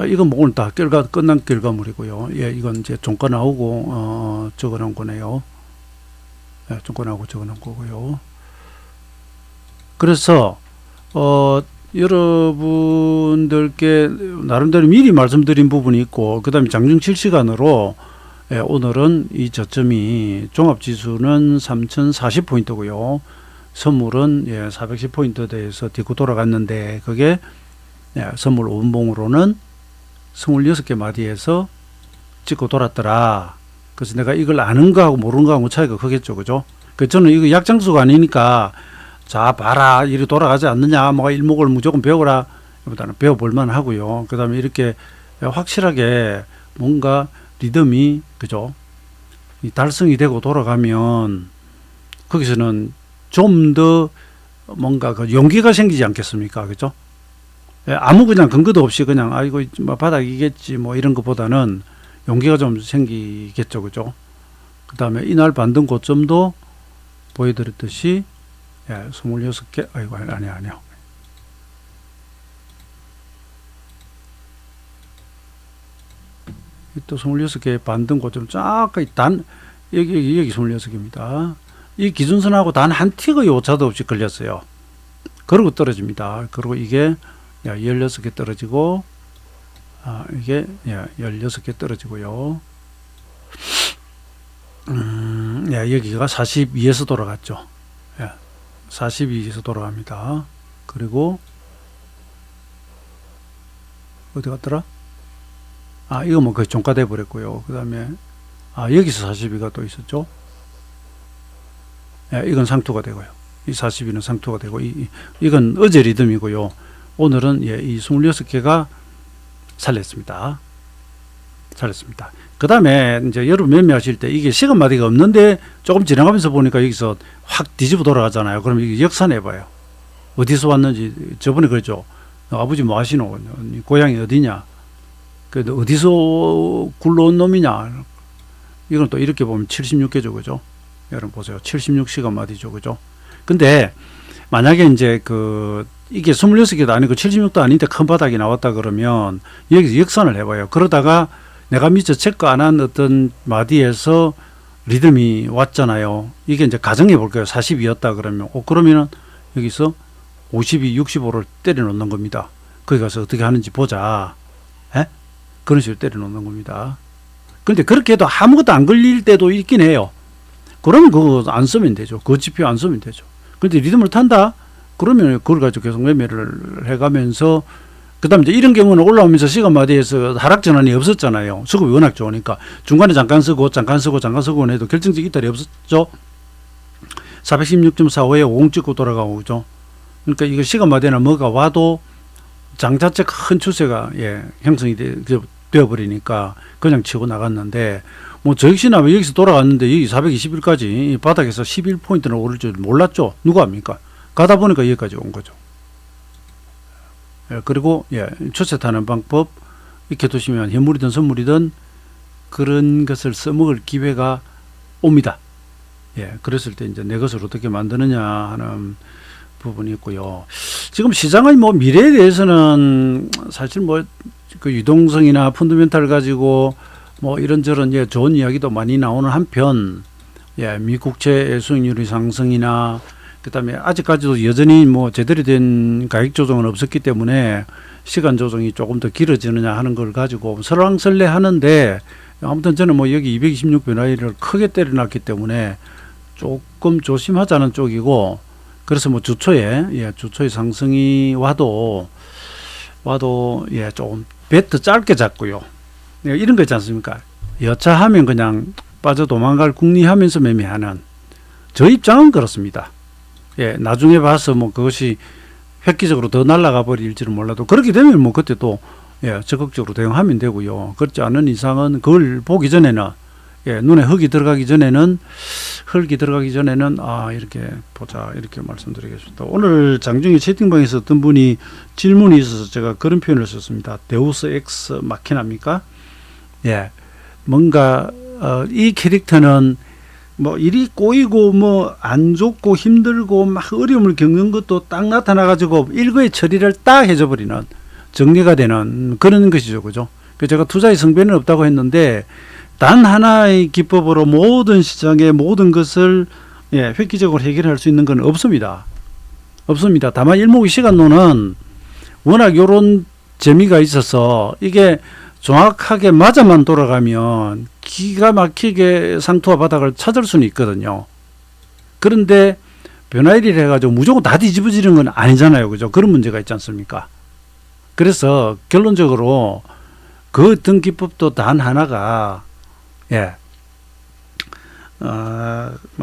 이건 뭐 오늘 다 끝난 결과물이고요. 예, 이건 이제 종가 나오고 적어 놓은 거네요. 예, 종가 나오고 적어 놓은 거고요. 그래서 여러분들께 나름대로 미리 말씀드린 부분이 있고, 그 다음에 장중 실시간으로 오늘은 이 저점이 종합지수는 3040포인트고요. 선물은 410포인트대에서 딛고 돌아갔는데 그게 선물 5분봉으로는 26개 마디에서 찍고 돌았더라. 그래서 내가 이걸 아는 거하고 모르는 거하고 차이가 크겠죠. 그죠? 그 저는 이거 약장수가 아니니까 자 봐라 이리 돌아가지 않느냐 뭐 일목을 무조건 배워라 보다는 배워볼만 하고요. 그 다음에 이렇게 확실하게 뭔가 리듬이 그죠? 달성이 되고 돌아가면 거기서는 좀 더 뭔가 그 용기가 생기지 않겠습니까? 그죠? 아무 그냥 근거도 없이 그냥 이거 뭐 바닥이겠지 뭐 이런 것보다는 용기가 좀 생기겠죠. 그죠? 그 다음에 이날 반등 고점도 보여드렸듯이 26개 아이고 아니요 또 26개 반등 고점 쫙 여기 26개입니다. 이 기준선하고 단 한 틱의 오차도 없이 걸렸어요. 그러고 떨어집니다. 그리고 이게 16개 떨어지고 이게 16개 떨어지고요. 여기가 42에서 돌아갔죠. 42에서 돌아갑니다. 그리고 어디 갔더라? 이거 뭐 거의 종가돼 버렸고요. 그 다음에 여기서 42가 또 있었죠. 이건 상투가 되고요. 이 42는 상투가 되고 이건 어제 리듬이고요. 오늘은 이 26개가 살렸습니다. 그 다음에 이제 여러분 매매하실 때 이게 시간마디가 없는데 조금 지나가면서 보니까 여기서 확 뒤집어 돌아가잖아요. 그럼 이게 역산해봐요. 어디서 왔는지. 저번에 그랬죠. 아버지 뭐 하시노? 고향이 어디냐? 그래도 어디서 굴러온 놈이냐? 이건 또 이렇게 보면 76개죠. 그죠? 여러분 보세요. 76시간마디죠. 그죠? 근데 만약에 이제 이게 26개도 아니고 76도 아닌데 큰 바닥이 나왔다 그러면 여기서 역산을 해봐요. 그러다가 내가 미처 체크 안 한 어떤 마디에서 리듬이 왔잖아요. 이게 이제 가정해 볼게요. 42였다 그러면 그러면은 여기서 52, 65를 때려 놓는 겁니다. 거기 가서 어떻게 하는지 보자. 그런 식으로 때려 놓는 겁니다. 그런데 그렇게 해도 아무것도 안 걸릴 때도 있긴 해요. 그러면 그거 안 쓰면 되죠. 그 지표 안 쓰면 되죠. 그런데 리듬을 탄다? 그러면 그걸 가지고 계속 매매를 해가면서 그 다음에 이제 이런 경우는 올라오면서 시간마디에서 하락 전환이 없었잖아요. 수급이 워낙 좋으니까. 중간에 잠깐 쓰고 해도 결정적 이탈이 없었죠. 416.45에 50 찍고 돌아가고, 그죠? 그러니까 이거 시간마디나 뭐가 와도 장 자체 큰 추세가 형성이 되어버리니까 그냥 치고 나갔는데 뭐 저 역시나 여기서 돌아갔는데 여기 421까지 바닥에서 11포인트나 오를 줄 몰랐죠. 누가 합니까? 가다 보니까 여기까지 온 거죠. 그리고 추세 타는 방법 이렇게 두시면 현물이든 선물이든 그런 것을 써먹을 기회가 옵니다. 그랬을 때 이제 내 것을 어떻게 만드느냐 하는 부분이 있고요. 지금 시장의 뭐 미래에 대해서는 사실 뭐 그 유동성이나 펀더멘탈 가지고 뭐 이런저런 좋은 이야기도 많이 나오는 한편, 미국채 수익률의 상승이나 그다음에 아직까지도 여전히 뭐 제대로 된 가격 조정은 없었기 때문에 시간 조정이 조금 더 길어지느냐 하는 걸 가지고 설왕설래 하는데, 아무튼 저는 뭐 여기 226 변화일을 크게 때려놨기 때문에 조금 조심하자는 쪽이고, 그래서 뭐 주초에 상승이 와도 조금 배트 짧게 잡고요. 이런 거 있지 않습니까? 여차하면 그냥 빠져 도망갈 궁리하면서 매매하는, 저 입장은 그렇습니다. 나중에 봐서 뭐 그것이 획기적으로 더 날아가 버릴지는 몰라도 그렇게 되면 뭐 그때 또 적극적으로 대응하면 되고요. 그렇지 않은 이상은 그걸 보기 전에는 눈에 흙이 들어가기 전에는 이렇게 보자, 이렇게 말씀드리겠습니다. 오늘 장중에 채팅방에서 어떤 분이 질문이 있어서 제가 그런 표현을 썼습니다. 데우스 엑스 마키나입니까? 뭔가 이 캐릭터는 뭐 일이 꼬이고 뭐 안 좋고 힘들고 막 어려움을 겪는 것도 딱 나타나 가지고 일거의 처리를 딱 해줘 버리는, 정리가 되는 그런 것이죠. 그죠? 제가 투자의 성배는 없다고 했는데 단 하나의 기법으로 모든 시장의 모든 것을 획기적으로 해결할 수 있는 건 없습니다. 다만 일목의 시간론은 워낙 요런 재미가 있어서 이게 정확하게 맞아만 돌아가면 기가 막히게 상투와 바닥을 찾을 수는 있거든요. 그런데 변화 1을 해가지고 무조건 다 뒤집어지는 건 아니잖아요. 그죠? 그런 문제가 있지 않습니까? 그래서 결론적으로 그 어떤 기법도 단 하나가,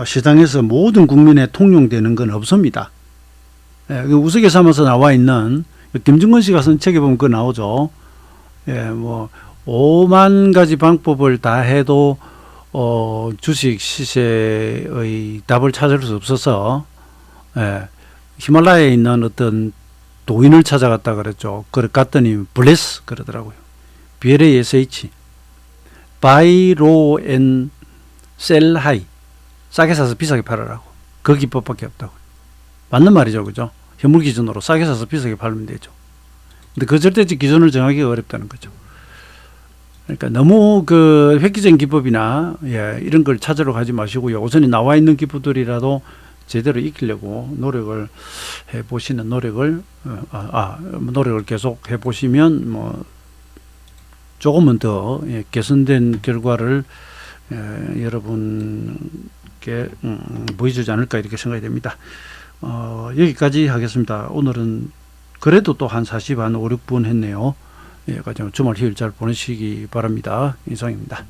시장에서 모든 국민에 통용되는 건 없습니다. 그 우스개 삼아서 나와 있는 김중건 씨가 쓴 책에 보면 그거 나오죠. 5만 가지 방법을 다 해도 주식 시세의 답을 찾을 수 없어서 히말라야에 있는 어떤 도인을 찾아갔다 그랬죠. 그래 갔더니 블레스 그러더라고요. BLASH Buy Low and Sell High, 싸게 사서 비싸게 팔으라고. 그 기법밖에 없다고. 맞는 말이죠, 그죠? 현물 기준으로 싸게 사서 비싸게 팔면 되죠. 근데 그 절대적 기준을 정하기가 어렵다는 거죠. 그러니까 너무 그 획기적인 기법이나 이런 걸 찾으러 가지 마시고요. 우선이 나와 있는 기법들이라도 제대로 익히려고 노력을 해보시는 노력을 계속 해보시면 뭐 조금은 더 개선된 결과를 여러분께 보여주지 않을까 이렇게 생각이 됩니다. 여기까지 하겠습니다. 오늘은 그래도 또 한 40, 한 5, 6분 했네요. 주말 휴일 잘 보내시기 바랍니다. 이상입니다.